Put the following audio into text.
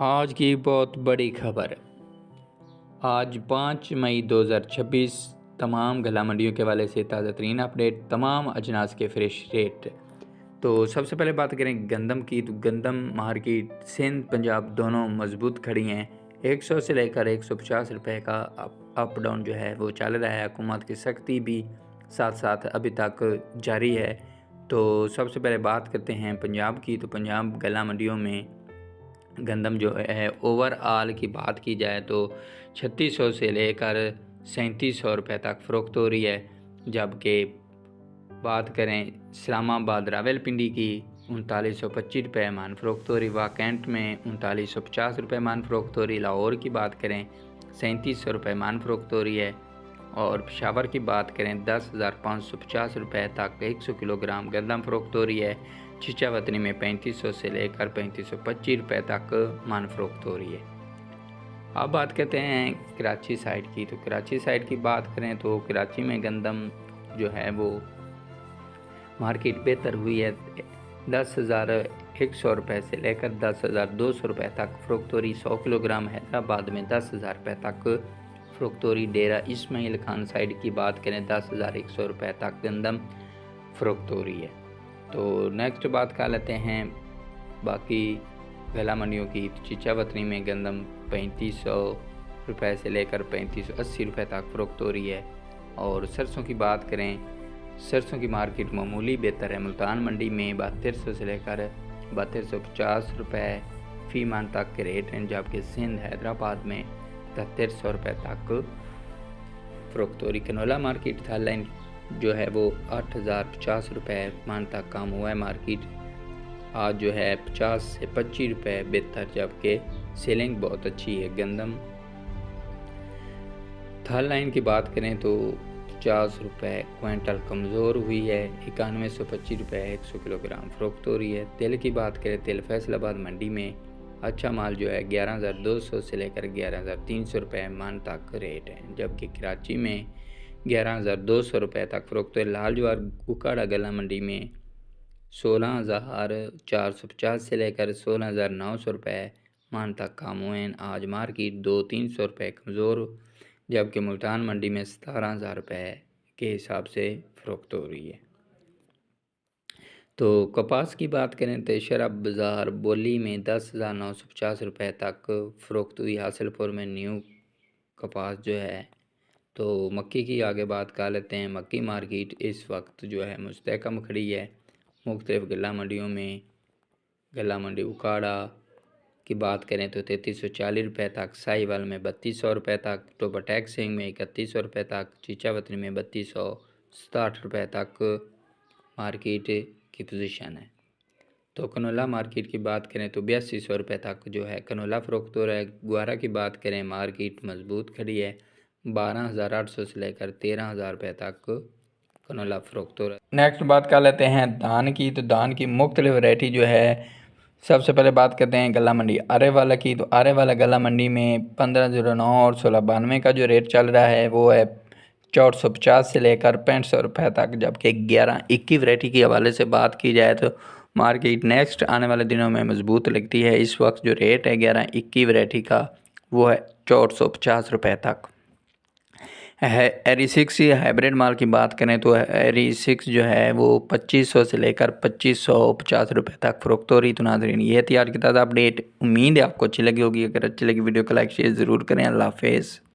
आज की बहुत बड़ी खबर। आज 5 मई 2026 तमाम गला मंडियों के हवाले से ताज़ा तरीन अपडेट, तमाम अजनास के फ्रेश रेट। तो सबसे पहले बात करें गंदम की, तो गंदम मार्केट सिंध पंजाब दोनों मजबूत खड़ी हैं। 100 से लेकर 150 रुपये का अप डाउन जो है वो चल रहा है। हुकूमत की सख्ती भी साथ साथ अभी तक जारी है। तो सबसे पहले बात करते हैं पंजाब की, तो पंजाब गला मंडियों में गंदम जो है ओवरऑल की बात की जाए तो 3600 से लेकर 3700 रुपये तक फ़रोख्त हो रही है। जबकि बात करें इस्लामाबाद रावलपिंडी की 3925 रुपये मान फ़रोख्त हो रही, वाकैंट में 3950 रुपये मान फ़रोख्त हो रही। लाहौर की बात करें 3700 रुपये मान फ़रोख्त हो रही है। और पेशावर की बात करें 10,550 रुपये तक 100 किलोग्राम गंदम फ़रोख्त हो रही है। छिचावतनी में 3500 से लेकर 3525 रुपये तक मान फ़रोख्त हो रही है। अब बात करते हैं कराची साइड की, तो कराची साइड की बात करें तो कराची में गंदम जो है वो मार्केट बेहतर हुई है। 10,100 रुपये से लेकर 10,200 रुपये तक फ़रोख्त हो रही। 100 किलोग्राम हैदराबाद में 10,000 रुपये तक फ़रोख्त हो रही। डेरा इस्माइल खान साइड की बात करें 10,100 रुपये तक गंदम फ़रोख्त हो रही है। तो नेक्स्ट बात कर लेते हैं बाकी गला मंडियों की। तो चीचावतनी में गंदम 3500 रुपये से लेकर 3580 रुपये तक फ़रोख्त हो रही है। और सरसों की बात करें, सरसों की मार्केट मामूली बेहतर है। मुल्तान मंडी में 3200 से लेकर 3250 रुपये फ़ी मन तक के रेट हैं। जबकि सिंध हैदराबाद में 7300 रुपये तक फ़रोख्त हो रही। कनोला मार्केट था लाइन जो है वो 8,050 रुपये मान तक कम हुआ है। मार्केट आज जो है 50 से 25 रुपये बेहतर, जबकि सेलिंग बहुत अच्छी है। गंदम थाल लाइन की बात करें तो 50 रुपये क्विंटल कमज़ोर हुई है। 9125 रुपये 100 किलोग्राम फ़रोख्त हो रही है। तेल की बात करें, तेल फैसलाबाद मंडी में अच्छा माल जो है 11,200 से लेकर 11,300 रुपये मान तक रेट है। जबकि कराची में 11,200 रुपये तक फ़रोख्त है। लाल ज्वार उकाड़ा गला मंडी में 16,450 से लेकर 16,900 रुपये मान तक कम हुए हैं। आज मार्केट 200-300 रुपये कमज़ोर, जबकि मुल्तान मंडी में 17,000 रुपये के हिसाब से फ़रोख्त हो रही है। तो कपास की बात करें तो शरब बाज़ार बोली में 10,950 रुपये तक फ़रोख्त हुई। हासिलपुर में न्यू कपास जो है। तो मक्की की आगे बात कर लेते हैं। मक्की मार्केट इस वक्त जो है मुस्तहकम खड़ी है। मुख्तलिफ़ गला मंडियों में गला मंडी उकाड़ा की बात करें तो 3340 रुपये तक, साहिवाल में 3200 रुपये तक, टोबाटैक सिंह में 3100 रुपये तक, चीचावतनी में 3260 रुपये तक मार्केट की पोजीशन है। तो कनोला मार्केट की बात करें तो 8200 रुपये तक जो है कनोला फ़रोख्त हो रहा है। ग्वारा की बात करें मार्केट मजबूत खड़ी है। 12,800 से लेकर 13,000 रुपये तक कनोला फ़रोख्त हो रहा है। नेक्स्ट बात कर लेते हैं धान की, तो धान की मुख्तलिफ वैरायटी जो है। सबसे पहले बात करते हैं गला मंडी आरे वाला की, तो आरे वाला गला मंडी में 1509 और 1692 का जो रेट चल रहा है वो है 450 से लेकर 6500 रुपये तक। जबकि 11-21 वैरायटी के हवाले से बात की जाए तो मार्केट नेक्स्ट आने वाले दिनों में मजबूत लगती है। इस वक्त जो रेट है 11-21 वैरायटी का वो है 450 रुपये तक है। एरी 6 हाइब्रिड माल की बात करें तो एरी 6 जो है वो 2500 से लेकर 2550 रुपये तक फ़रोख्त हो रही। तो नाज़रीन, ये थी आज की ताज़ा अपडेट। उम्मीद है आपको अच्छी लगी होगी। अगर अच्छी लगी वीडियो को लाइक शेयर ज़रूर करें। अल्लाह हाफ़िज़।